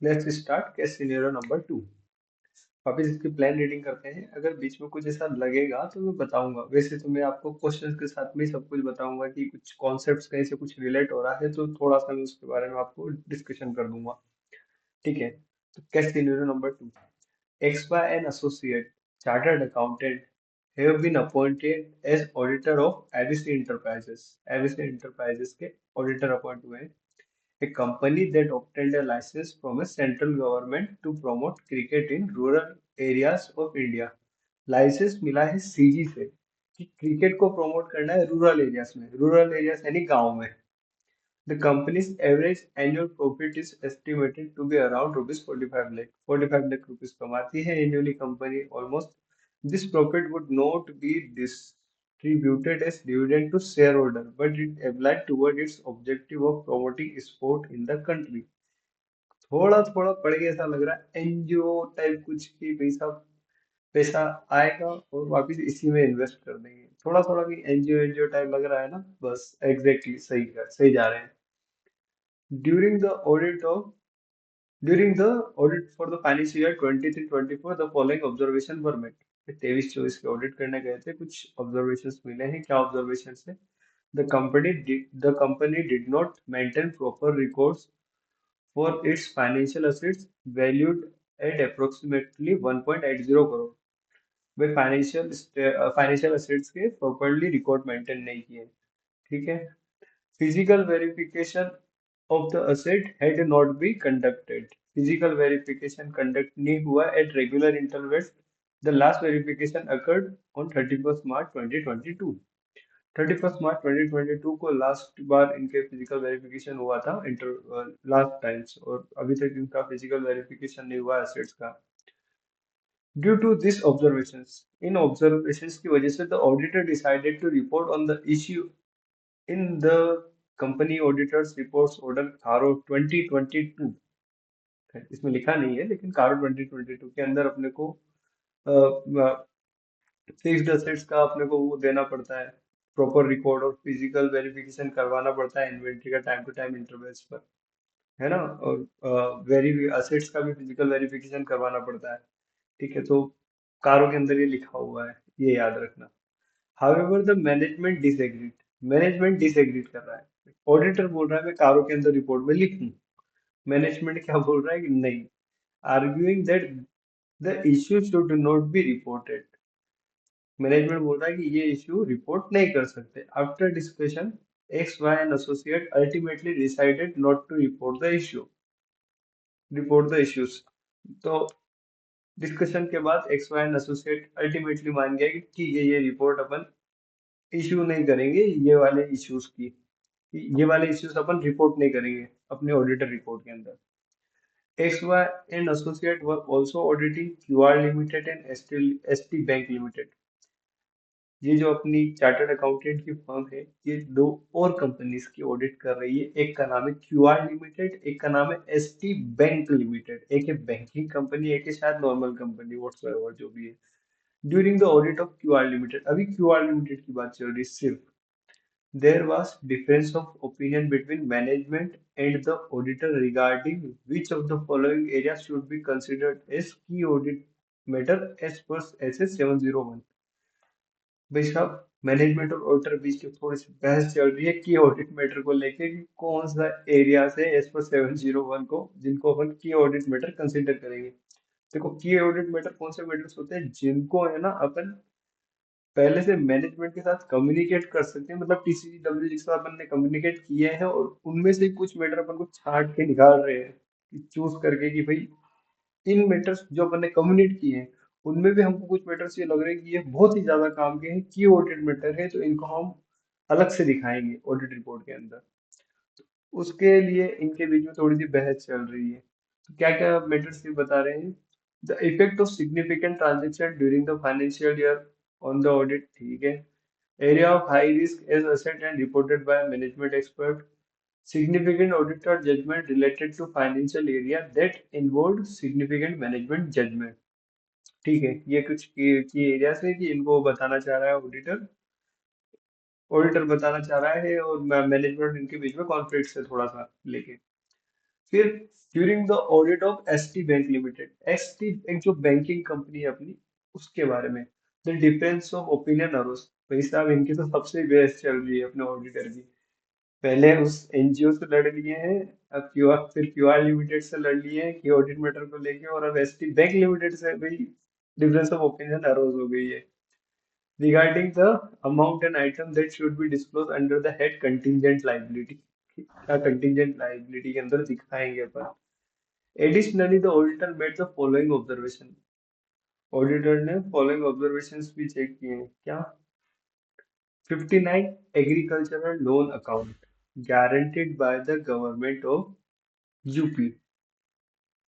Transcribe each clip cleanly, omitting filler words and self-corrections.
Let's start case scenario number 2। वापिस इसकी plan reading करते हैं। अगर बीच में कुछ ऐसा लगेगा तो मैं बताऊंगा। वैसे तो मैं आपको क्वेश्चंस के साथ में ही सब कुछ बताऊंगा कि कुछ कॉन्सेप्ट्स कहीं से कुछ रिलेट हो रहा है तो थोड़ा सा मैं उसके बारे में आपको डिस्कशन कर दूंगा। ठीक है। तो case scenario number 2। X by an associate chartered accountant have been appointed as auditor of ABC Enterprises. ABC Enterprises के auditor appoint हुए हैं। A company that obtained a license from a central government to promote cricket in rural areas of India. License मिला है CG से कि cricket को promote करना है रूरल एरियाज में। रूरल एरियाज यानी गांव में। The company's average annual profit is estimated to be around rupees 45 lakh. 45 lakh rupees कमाती है annually company almost. This profit would not be distributed as dividend to shareholder, but it applied toward its objective of promoting sport in the country. थोड़ा थोड़ा पढ़ के ऐसा लग रहा है एनजीओ टाइप कुछ की पैसा पैसा आएगा और वापिस इसी में इन्वेस्ट कर देंगे। थोड़ा थोड़ा भी एनजीओ एनजीओ टाइप लग रहा है ना। बस एग्जैक्टली सही जा रहे हैं। During the audit of During the audit for the financial year 23-24, the following observation were made. 23-24 के ऑडिट करने गए थे, कुछ ऑब्जर्वेशंस मिले हैं। क्या ऑब्जर्वेशंस है? The company did not maintain proper records for its financial assets valued at approximately 1.80 crore. Way financial assets के प्रॉपरली रिकॉर्ड मेंटेन नहीं किए। ठीक है। Physical verification of the asset had not been conducted. Physical verification conduct नहीं हुआ at regular intervals. The last verification occurred on 31st March 2022. 31st March 2022 को last बार इनके physical verification हुआ था लास्ट टाइम्स, और अभी तक इनका फिजिकल वेरिफिकेशन नहीं हुआ एसेट्स का। ड्यू टू दिस ऑब्जर्वेशंस, इन ऑब्जर्वेशंस की वजह से the auditor decided to report on the issue in the company auditors reports order कारो 2022। इसमें लिखा नहीं है लेकिन कारो 2022 के अंदर अपने को फिक्स्ड एसेट्स का अपने को वो देना पड़ता है, प्रॉपर रिकॉर्ड और फिजिकल वेरिफिकेशन करवाना पड़ता है इन्वेंट्री का टाइम टू टाइम इंटरवल्स पर, है ना। और वेरी असेट्स का भी फिजिकल वेरिफिकेशन करवाना पड़ता है। ठीक है। तो कारो के अंदर ये लिखा हुआ है, ये याद रखना। However, the management disagreed. Management disagreed कर रहा है। ऑडिटर बोल रहा है मैं कारो के अंदर रिपोर्ट में लिखूं। मैनेजमेंट क्या बोल रहा है कि नहीं। Arguing that the issue should not be reported. Management बोल रहा है कि ये इश्यू रिपोर्ट नहीं कर सकते। After discussion, X Y and associate ultimately decided not to report the issues. तो डिस्कशन के बाद X Y and associate ultimately मान गया कि ठीक है, ये रिपोर्ट अपन इश्यू नहीं करेंगे। ये वाले इश्यूज अपन रिपोर्ट नहीं करेंगे अपने ऑडिटर रिपोर्ट के अंदर। X Y and associate were also auditing QR limited and ST bank limited. ये जो अपनी चार्टर्ड अकाउंटेंट की फर्म है, ये दो और कंपनीज की ऑडिट कर रही है। एक का नाम है क्यूआर लिमिटेड, एक का नाम है एसटी बैंक लिमिटेड। एक है बैंकिंग कंपनी, एक है शायद नॉर्मल कंपनी, व्हाटसएवर जो भी है। During the audit of QR limited, अभी क्यूआर लिमिटेड की बात चल रही है सिर्फ। There was difference of opinion between management and the auditor regarding which of the following areas should be considered as key audit matter as per SS 701। भाई साहब, management और ऑडिटर बीच में थोड़ी सी बहस चल रही है की ऑडिट मैटर को लेके कि कौन सा एरिया है एज पर 701 को जिनको अपन की ऑडिट मैटर कंसिडर करेंगे। देखो, की ऑडिट मैटर कौन से मैटर्स होते हैं जिनको है ना अपन पहले से मैनेजमेंट के साथ कम्युनिकेट कर सकते हैं। मतलब टीसीडब्ल्यू जिस पर अपन ने कम्युनिकेट किए हैं और उनमें से कुछ मैटर अपन को छांट के निकाल रहे हैं कि चूज करके कि भाई इन मैटर्स जो अपन ने कम्युनिकेट किए हैं उनमें भी हमको कुछ मैटर्स ये लग रहे हैं कि ये बहुत ही ज्यादा काम के हैं, की ऑडिट मैटर है, तो इनको हम अलग से दिखाएंगे ऑडिट रिपोर्ट के अंदर। उसके लिए इनके बीच में थोड़ी सी बहस चल रही है। तो क्या क्या मैटर्स ये बता रहे हैं। The effect of significant transaction during the financial year on the audit. ठीक है। Area of high risk is assessed and reported by a management expert. Significant auditor judgment related to financial area that involved significant management judgment। ठीक है। ये कुछ की areas है कि इनको बताना चाह रहा है ऑडिटर। ऑडिटर बताना चाह रहा है और मैनेजमेंट इनके बीच में कॉन्फ्लिक्ट है थोड़ा सा लेके। फिर during the audit of ST bank limited, ST bank जो बैंकिंग कंपनी है अपनी, उसके बारे में the difference of opinion arose. भाई साहब इनकी तो सबसे बेस्ट चल रही है अपने ऑडिटर की। पहले उस एनजीओ से लड़ लिए हैं, अब क्यूआर, फिर क्यूआर लिमिटेड से लड़ लिए हैं कि ऑडिट मैटर को लेके, और अब एसटी बैंक लिमिटेड से भी डिफरेंस ऑफ ओपिनियन अरोज हो गई है regarding the amount and item that should be disclosed under the head contingent liability। क्या contingent liability के अंदर दिखाएंगे अपन। Additionally, the auditor made the following observation। Auditor ने फॉलोइंग ऑब्जर्वेशंस भी चेक किए हैं क्या। 59 agricultural loan account guaranteed by the government of UP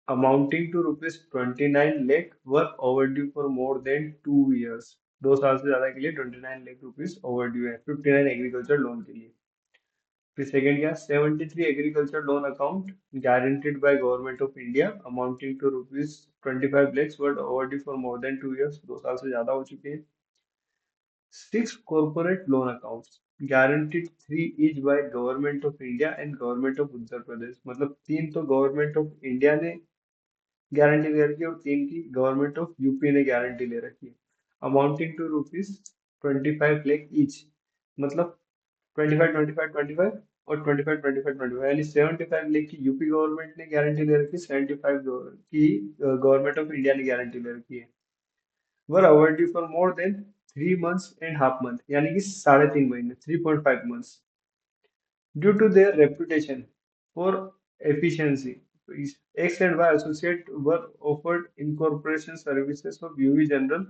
amounting to rupees 29 lakh were overdue for more than 2 years। 2 साल से ज्यादा के लिए 29 लाख रुपीस ओवरड्यू है 59 एग्रीकल्चर लोन के लिए। फिर सेकंड क्या, 73 agriculture loan account guaranteed by government of India amounting to rupees 25 lakhs were overdue for more than 2 years। 2 साल से ज्यादा हो चुके हैं। 6 corporate loan accounts guaranteed, 3 each by government of India and government of Uttar Pradesh. मतलब तीन तो गवर्नमेंट ऑफ इंडिया ने गारंटी ले रखी है और तीन की गवर्नमेंट ऑफ यूपी ने गारंटी ले रखी है। Amounting to rupees 25 lakh each. मतलब 25 25 25 और 25 25 25, यानी 75 लाख की यूपी गवर्नमेंट ने गारंटी ले रखी है, 75 की गवर्नमेंट ऑफ इंडिया ने गारंटी ले रखी है। Were overdue for more than 3 months and half month, यानी कि 3.5 महीने, 3.5 months, due to their reputation for efficiency. X and Y associate were offered incorporation services of UV General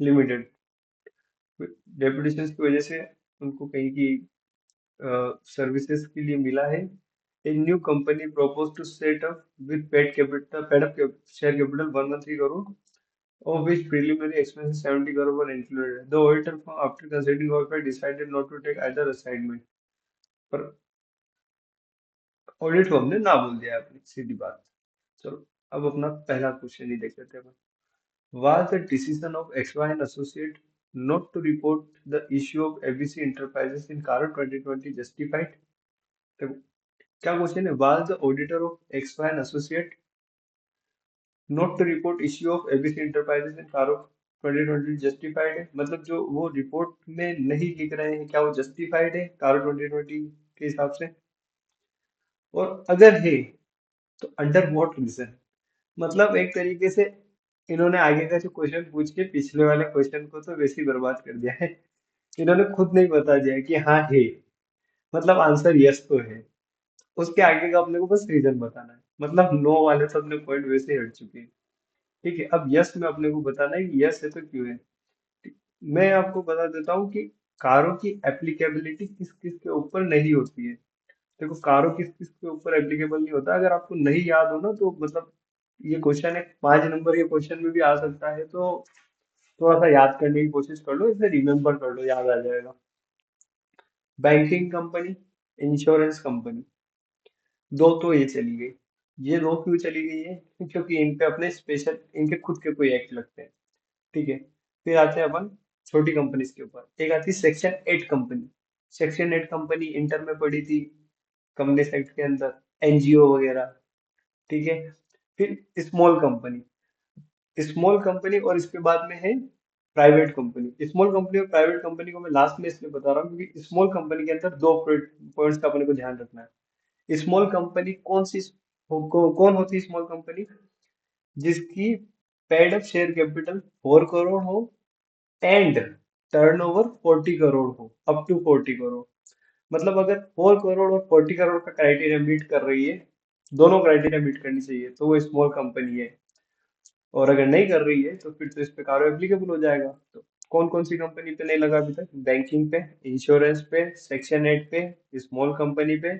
Limited। Reputation की वजह से उनको कहीं की सर्विसेज के लिए मिला है। A new company proposed to set up with paid up share capital 113 crore, of which preliminary expenses 70 crore were included। The auditor firm, after considering all facts, decided not to take either assignment। पर audit firm ने ना बोल दिया अपनी सीधी बात। चलो अब अपना पहला क्वेश्चन ही देख लेते हैं। Was the decision of XY and Associate not to report the issue of ABC Enterprises in Caro 2020 justified? देखो क्या क्वेश्चन है, was the auditor of XY and Associate not to report issue of ABC Enterprises in Caro 2020 justified है। मतलब जो वो report में नहीं लिख रहे हैं, क्या वो जस्टिफाइड है कारो 2020 के हिसाब से। और अगर है तो अंडर व्हाट रीजन। मतलब एक तरीके से इन्होंने आगे का जो क्वेश्चन पूछ के पिछले वाले क्वेश्चन को तो वैसे ही बर्बाद कर दिया है। इन्होंने खुद नहीं बता दिया कि हाँ है, मतलब आंसर यस तो है। उसके आगे का अपने को बस रीजन बताना है। मतलब नो वाले तो अपने पॉइंट वैसे ही हट चुके हैं। ठीक है, अब यस में अपने को बताना है कि यस है तो क्यों है। मैं आपको बता देता हूँ कि कारों की एप्लीकेबिलिटी किस किस के ऊपर नहीं होती है। देखो कारो किस किस के ऊपर एप्लीकेबल नहीं होता, अगर आपको नहीं याद हो ना तो मतलब ये क्वेश्चन है 5 नंबर के क्वेश्चन में भी आ सकता है, तो थोड़ा सा याद करने की कोशिश कर लो, इसे रिमेम्बर कर लो, याद आ जाएगा। बैंकिंग कंपनी, इंश्योरेंस कंपनी, दो तो ये चली गई। ये दो क्यों चली गई है, क्योंकि इन पे अपने स्पेशल इनके खुद के कोई एक्ट लगते हैं। ठीक है, फिर आते हैं अपन छोटी कंपनीज के ऊपर। एक आती है section 8 company. Section 8 company inter में पड़ी थी कंपनी एक्ट के अंदर, एनजीओ वगैरह। ठीक है, फिर स्मॉल कंपनी, स्मॉल कंपनी और इसके बाद में है प्राइवेट कंपनी। स्मॉल कंपनी और प्राइवेट कंपनी को मैं लास्ट में इसलिए बता रहा हूँ क्योंकि स्मॉल कंपनी के अंदर दो पॉइंट्स का अपने को ध्यान रखना है। स्मॉल कंपनी कौन सी कौन होती है स्मॉल कंपनी, जिसकी paid up share capital 4 crore हो एंड टर्नओवर 40 करोड़ हो, अप टू 40 करोड़। मतलब अगर 4 करोड़ और 40 करोड़ का क्राइटेरिया मीट कर रही है, दोनों क्राइटेरिया मीट करनी चाहिए, तो वो स्मॉल कंपनी है। और अगर नहीं कर रही है तो फिर तो इस पे कार्य एप्लीकेबल हो जाएगा। तो कौन कौन सी कंपनी पे नहीं लगा अभी तक, बैंकिंग पे, इंश्योरेंस पे, सेक्शन 8 पे, स्मॉल कंपनी पे,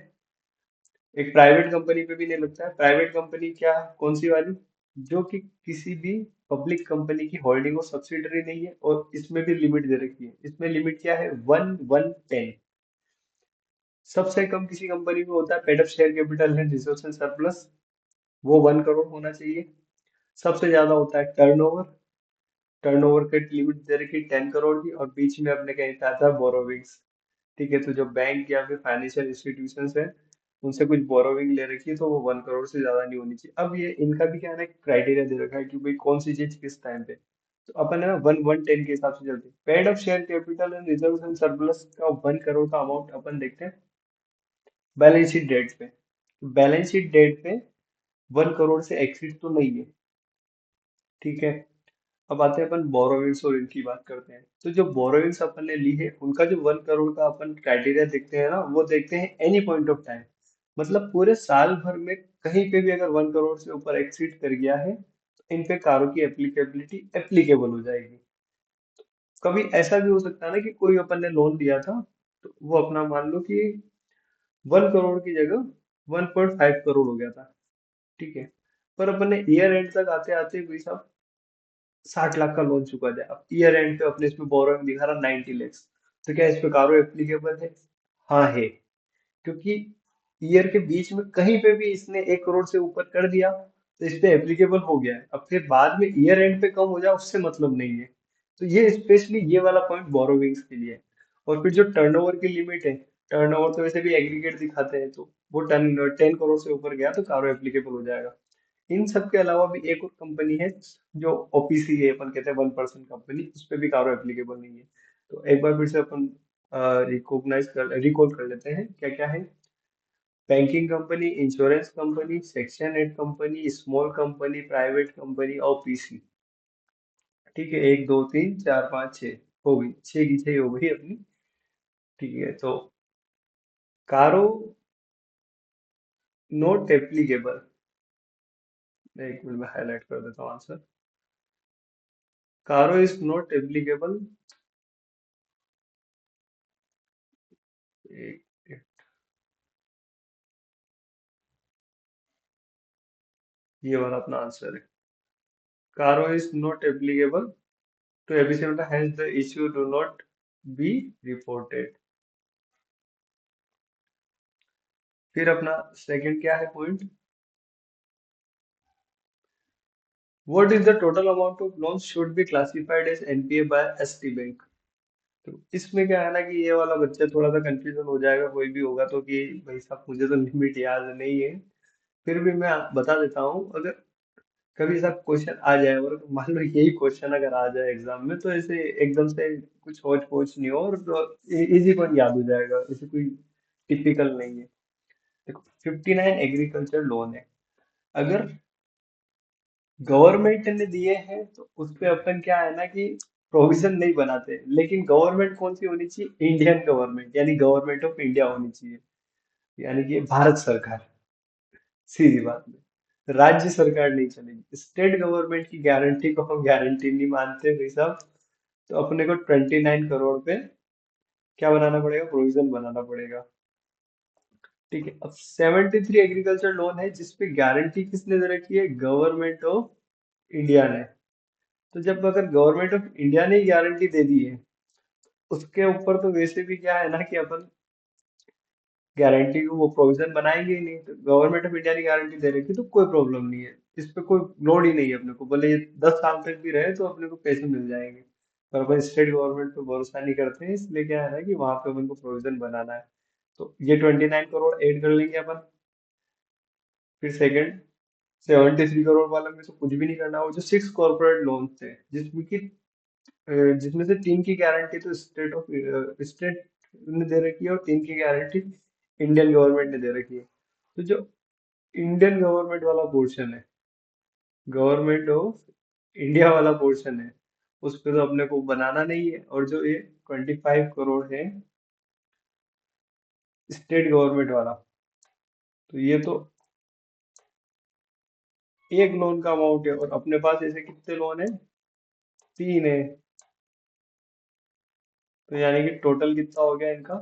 एक प्राइवेट कंपनी पे भी नहीं लगता है। प्राइवेट कंपनी क्या, कौन सी वाली, जो कि किसी भी पब्लिक कंपनी की होल्डिंग और सब्सिडरी नहीं है, और इसमें भी लिमिट दे रखी है। इसमें लिमिट क्या है, 1/110। सबसे कम किसी कंपनी में होता है paid up share capital and reserves and surplus, वो 1 करोड़ होना चाहिए। सबसे ज्यादा होता है टर्नओवर, टर्नओवर की लिमिट दे रखी 10 करोड़ की, और बीच में अपने कहीं पे आता है बोरोविंग्स। ठीक है, तो जो बैंक या फिर फाइनेंशियल इंस्टीट्यूशंस है उनसे कुछ बोरोविंग ले रखी है तो वो 1 करोड़ से ज्यादा नहीं होनी चाहिए। अब ये इनका भी क्या है ना, क्राइटेरिया दे रखा है कि भाई कौन सी चीज किस टाइम पे। तो अपन है ना 1/10 के हिसाब से चलते हैं। Paid up share capital and reserve and surplus का 1 करोड़ का अमाउंट अपन देखते हैं बैलेंस शीट डेट पे। बैलेंस शीट डेट पे 1 करोड़ से एक्सीड तो नहीं है, ठीक है। अब आते हैं अपन बोरोविंग्स और इनकी बात करते हैं। तो जो बोरोविंग्स अपन ने ली है उनका जो 1 करोड़ का अपन क्राइटेरिया देखते हैं ना, वो देखते हैं एनी पॉइंट ऑफ टाइम। मतलब पूरे साल भर में कहीं पे भी अगर 1 करोड़ से ऊपर एक्सीड कर गया है तो इन पे कारों की एप्लीकेबिलिटी एप्लीकेबल हो जाएगी। कभी ऐसा भी हो सकता है ना कि कोई अपन ने लोन लिया था, तो वो अपना मान लो कि 1 करोड़ की जगह 1.5 करोड़ हो गया था, ठीक है। पर अपन ने ईयर एंड तक आते आते भाई साहब 60 लाख का लोन चुका जाए। अब ईयर एंड पे अपने इसमें बोरोइंग दिखा रहा 90 लैक्स। तो क्या इस पे कारो एप्लीकेबल है? हाँ है। क्योंकि ईयर के बीच में कहीं पे भी इसने 1 करोड़ से ऊपर कर दिया तो इस पे एप्लीकेबल हो गया है। अब फिर बाद में ईयर एंड पे कम हो जाए उससे मतलब नहीं है। तो ये स्पेशली ये वाला पॉइंट बोरोविंग्स के लिए है। और फिर जो टर्नओवर की लिमिट है, टर्नओवर तो वैसे भी एग्रीगेट दिखाते हैं, तो वो 10 करोड़ से ऊपर गया तो कारो एप्लीकेबल हो जाएगा। इन सब के अलावा भी एक और कंपनी है जो ओपीसी है, अपन कहते हैं 1% कंपनी, उस पे भी कारो एप्लीकेबल नहीं है। तो एक बार फिर से अपन रिकॉल कर लेते हैं क्या क्या है। Banking company, insurance company, section 8 company, small company, private company और पीसी। ठीक है, 1 2 3 4 5 6 हो गई, 6 की 6 हो गई अपनी। ठीक है, तो कारो नोट एप्लीकेबल। एक मिनट में हाईलाइट कर देता हूँ आंसर। कारो इज नॉट एप्लीकेबल। ये वाला अपना आंसर है। CARO is not applicable to epicentre, hence the issue do not be reported। फिर अपना सेकंड क्या है point, what is the total amount of loan should be classified as NPA by ST bank. तो इसमें क्या है ना कि ये वाला बच्चा थोड़ा सा कंफ्यूजन हो जाएगा कोई भी होगा तो, कि भाई साहब मुझे तो लिमिट याद नहीं है। फिर भी मैं बता देता हूँ। अगर कभी ऐसा क्वेश्चन आ जाए और मान लो यही क्वेश्चन अगर आ जाए एग्जाम में, तो ऐसे एकदम से कुछ होच पोच नहीं हो और इजी पॉइंट याद हो जाएगा, ऐसे कोई टिपिकल नहीं है। देखो 59 एग्रीकल्चर लोन है। अगर गवर्नमेंट ने दिए हैं तो उस पे अपन क्या है ना कि प्रोविजन नहीं बनाते, लेकिन गवर्नमेंट कौन सी होनी चाहिए? इंडियन गवर्नमेंट, यानी गवर्नमेंट ऑफ इंडिया होनी चाहिए, यानी कि भारत सरकार। सीधी बात में राज्य सरकार नहीं चलेगी, स्टेट गवर्नमेंट की गारंटी को हम गारंटी नहीं मानते भाई साहब। तो अपने को 29 करोड़ पे क्या बनाना पड़ेगा? प्रोविजन बनाना पड़ेगा। ठीक है, अब 73 एग्रीकल्चर लोन है जिसपे गारंटी किसने दे रखी है? गवर्नमेंट ऑफ इंडिया ने। तो जब अगर गवर्नमेंट ऑफ इंडिया ने गारंटी दे दी है, उसके ऊपर तो वैसे भी क्या है ना कि अपन गारंटी को वो प्रोविजन बनाएंगे ही नहीं। तो गवर्नमेंट ऑफ इंडिया ने गारंटी दे रखी तो कोई प्रॉब्लम नहीं है, इस पे कोई लोड ही नहीं है अपने को, भले ये 10 साल तक भी रहे तो अपने को पैसे मिल जाएंगे। पर अपन स्टेट गवर्नमेंट पे भरोसा नहीं करते हैं, इसलिए क्या है ना कि वहां पे अपन को प्रोविजन बनाना है। तो ये 29 करोड़ ऐड कर लेंगे अपन। फिर सेकंड 73 करोड़ वाला में तो कुछ भी नहीं करना। वो जो 6 कॉर्पोरेट लोन थे जिसमें की जिसमें से 3 की गारंटी तो स्टेट ने दे रखी है और 3 की गारंटी इंडियन गवर्नमेंट ने दे रखी है। तो जो इंडियन गवर्नमेंट वाला पोर्शन है, गवर्नमेंट ऑफ इंडिया वाला पोर्शन है, उस पे तो अपने को बनाना नहीं है। और जो ये 25 करोड़ है स्टेट गवर्नमेंट वाला, तो ये तो एक लोन का अमाउंट है, और अपने पास ऐसे कितने लोन है? 3 है। तो यानी कि टोटल कितना हो गया इनका?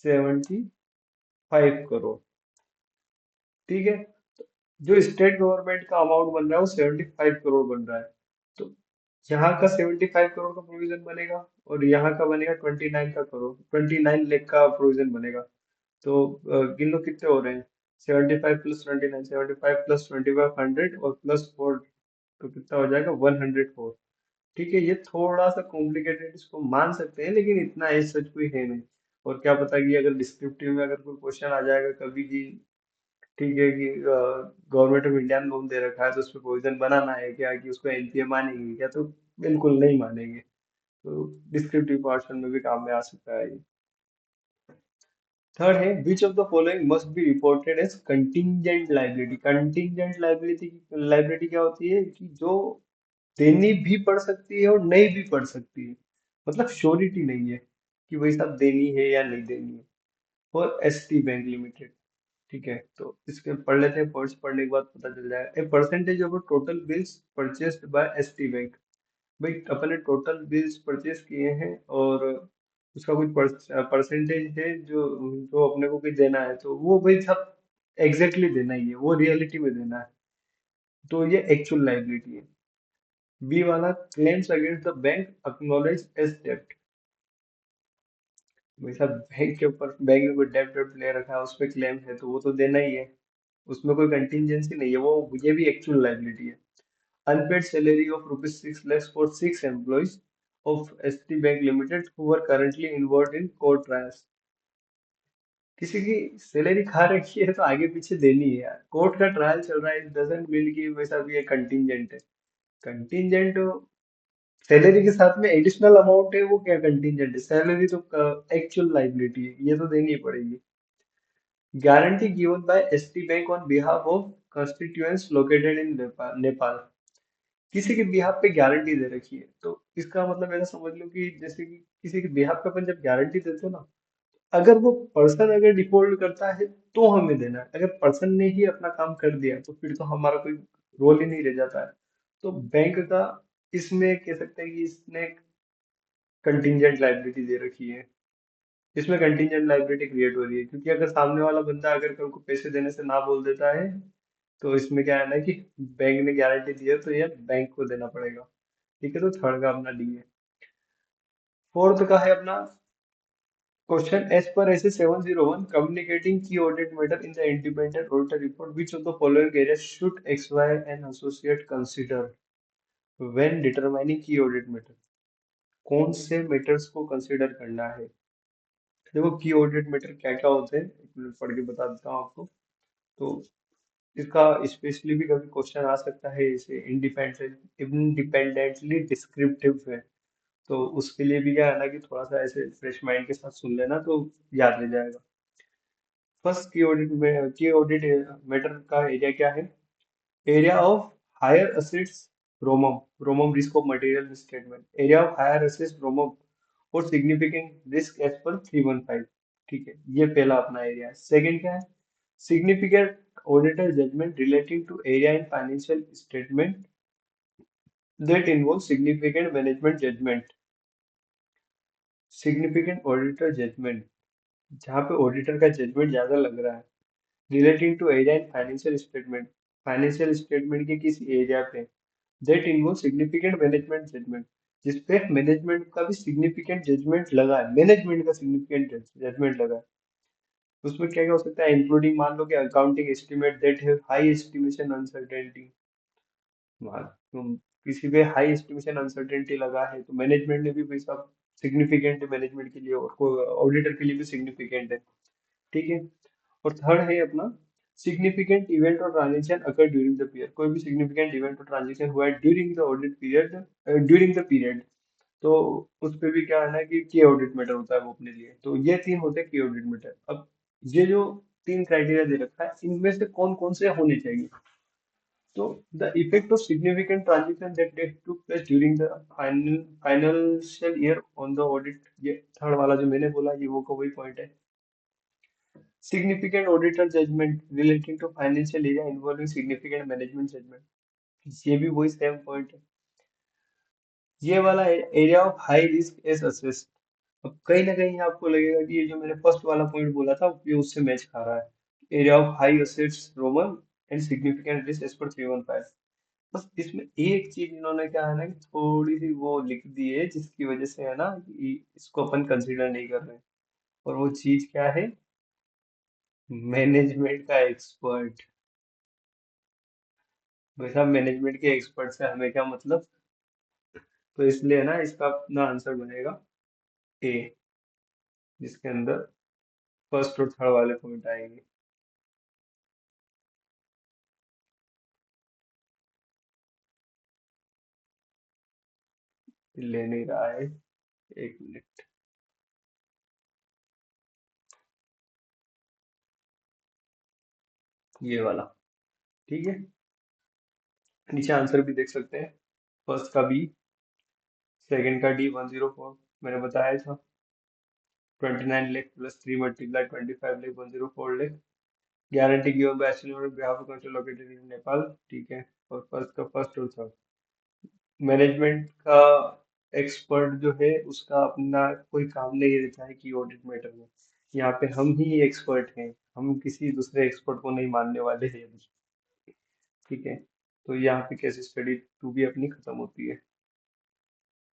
75 करोड़। ठीक है, जो स्टेट गवर्नमेंट का अमाउंट बन रहा है वो 75 करोड़ बन रहा है। तो यहाँ का 75 करोड़ का प्रोविजन बनेगा और यहाँ का बनेगा 29 लाख का प्रोविजन बनेगा। तो गिन लो कितने हो रहे हैं। 75 + 29, 75 + 25 100 और +4, तो कितना हो जाएगा? 104। ठीक है, ये थोड़ा सा कॉम्प्लिकेटेड इसको मान सकते हैं, लेकिन इतना ऐसा सच कोई है नहीं। और क्या पता कि अगर डिस्क्रिप्टिव में अगर कोई क्वेश्चन आ जाएगा कभी कि ठीक है कि गवर्नमेंट ऑफ इंडिया ने लोन दे रखा है तो उस पर प्रोविजन बनाना है क्या कि उसको एनपीए मानेंगे क्या, तो बिल्कुल नहीं मानेंगे। तो डिस्क्रिप्टिव पोर्शन में भी काम में आ सकता है ये। थर्ड है which of the following must be reported as contingent liability. Contingent liability, liability क्या होती है कि जो देनी भी पड़ सकती है और नहीं भी पड़ सकती है, मतलब श्योरिटी नहीं है कि भाई साहब देनी है या नहीं देनी है। और एसटी बैंक लिमिटेड, ठीक है, तो इसके पढ़ लेते हैं, पॉइंट्स पढ़ने के बाद पता चल जाएगा। A percentage of total bills purchased bye ST bank. भाई अपने टोटल बिल्स परचेज किए हैं और उसका कुछ परसेंटेज है जो जो अपने को भी देना है, तो वो भाई सब एग्जैक्टली देना ही है, वो रियलिटी में देना है, तो ये एक्चुअल लाइबिलिटी है। बी वाला claims against the bank acknowledge as डेब्ट। भाई साहब बैंक के ऊपर, बैंक ने कोई डेब्ट वेब्ट ले रखा है उस पर क्लेम है तो वो तो देना ही है, उसमें कोई कंटीजेंसी नहीं है, वो ये भी एक्चुअल लाइबिलिटी है। Unpaid salary of rupees 6 lakhs for 6 employees of ST Bank Limited who were currently involved in court trials। किसी की सैलरी खा रखी है तो आगे पीछे देनी है यार, कोर्ट का ट्रायल चल रहा है, डजंट मीन कि वैसा भी ये कंटीजेंट है। कंटीजेंट सैलरी के साथ में एडिशनल अमाउंट है, वो क्या कंटीजेंट है, सैलरी तो एक्चुअल लाइबिलिटी है, ये तो देनी ही पड़ेगी। Guarantee given bye ST bank on behalf of constituents located in Nepal. किसी के बिहाफ पे गारंटी दे रखी है, तो इसका मतलब ऐसा समझ लो कि जैसे कि किसी के बिहाफ पे अपन जब गारंटी देते हैं ना, अगर वो पर्सन अगर डिफॉल्ट करता है तो हमें देना है, अगर पर्सन ने ही अपना काम कर दिया तो फिर तो हमारा कोई रोल ही नहीं रह जाता है। तो बैंक का इसमें कह सकते हैं कि इसने कंटिंजेंट लाइबिलिटी दे रखी है, इसमें कंटिंजेंट लाइबिलिटी क्रिएट हो रही है, क्योंकि अगर सामने वाला बंदा अगर कल को पैसे देने से ना बोल देता है तो इसमें क्या है ना कि बैंक ने गारंटी दी है तो ये बैंक को देना पड़ेगा। ठीक है, तो थर्ड का अपना डी है। फोर्थ का है अपना क्वेश्चन, एज पर ऐसे 701 communicating key audit matter in the independent auditor report which of the following area should X Y and associate consider when determining key audit matter. कौन से matters को consider करना है। देखो की ऑडिट मैटर क्या क्या होते हैं, एक मिनट पढ़ के बता देता हूँ आपको। तो इसका स्पेशली भी कभी क्वेश्चन आ सकता है, इसे इंडिपेंडेंटली डिस्क्रिप्टिव है, तो उसके लिए भी क्या है ना कि थोड़ा सा ऐसे फ्रेश माइंड के साथ सुन लेना तो याद रह जाएगा। फर्स्ट की ऑडिट में की ऑडिट मैटर का एरिया क्या है। Area of higher assets ROMM, ROMM risk of material statement, area of higher assets ROMM और सिग्निफिकेंट रिस्क एज पर 315। ठीक है, ये पहला अपना एरिया है। सेकंड क्या है, significant auditor judgement relating to area in financial statement that involve significant management judgement. Significant auditor judgement, जहाँ पे ऑडिटर का जजमेंट ज्यादा लग रहा है, relating to area in financial statement, financial statement के किसी एरिया पे, that involve significant management judgement, जिसपे मैनेजमेंट का भी सिग्निफिकेंट जजमेंट लगा है, मैनेजमेंट का सिग्निफिकेंट जजमेंट लगा है। उसमें क्या क्या हो सकता है, इंक्लूडिंग मान लो कि accounting estimate that have high estimation uncertainty. तुम किसी पे हाई एस्टिमेशन अनसर्टेनिटी लगा है तो मैनेजमेंट ने भी भाई साहब सिग्निफिकेंट है मैनेजमेंट के लिए और ऑडिटर के लिए भी सिग्निफिकेंट है। ठीक है। और थर्ड है अपना सिग्निफिकेंट इवेंट और transaction occur during the period, कोई भी सिग्निफिकेंट इवेंट और ट्रांजेक्शन हुआ है during the audit period, during the period, तो उस पे भी क्या है ना कि की ऑडिट मैटर होता है वो अपने लिए, तो ये तीन होते हैं की ऑडिट मैटर। अब ये जो तीन क्राइटेरिया दे रखा है इनमें से कौन कौन से होने चाहिए। तो the effect of significant transaction that took place during the financial year on the audit, ये थर्ड वाला जो मैंने बोला ये वो का वही पॉइंट है। Significant auditor judgement relating to financial area involving significant management judgement, ये भी वही सेम पॉइंट है। ये वाला area of high risk as assessed. अब कहीं ना कहीं आपको लगेगा कि ये जो मैंने फर्स्ट वाला पॉइंट बोला था ये उससे मैच खा रहा है। Area of high assets ROMM and significant risk as per 315। बस इसमें एक चीज इन्होंने क्या है ना कि थोड़ी सी वो लिख दी है जिसकी वजह से है ना कि इसको अपन कंसीडर नहीं कर रहे हैं। और वो चीज क्या है, मैनेजमेंट का एक्सपर्ट। वैसा मैनेजमेंट के एक्सपर्ट से हमें क्या मतलब, तो इसलिए ना इसका अपना आंसर बनेगा ए। जिसके अंदर फर्स्ट और थर्ड वाले पॉइंट आएंगे। ले नहीं रहा है, एक मिनट। ये वाला, ठीक है। नीचे आंसर भी देख सकते हैं। फर्स्ट का बी, सेकंड का डी 104, मैंने बताया था। 29 lakh plus 3 × 25 lakh 104 lakh. Guarantee given by SL on behalf of country located in Nepal, ठीक है। और फर्स्ट का फर्स्ट और थर्ड, मैनेजमेंट का एक्सपर्ट जो है उसका अपना कोई काम नहीं रहता है कि ऑडिट मैटर में। यहाँ पे हम ही एक्सपर्ट हैं, हम किसी दूसरे एक्सपर्ट को नहीं मानने वाले हैं अभी, ठीक है। तो यहाँ पे केस स्टडी टू भी अपनी खत्म होती है।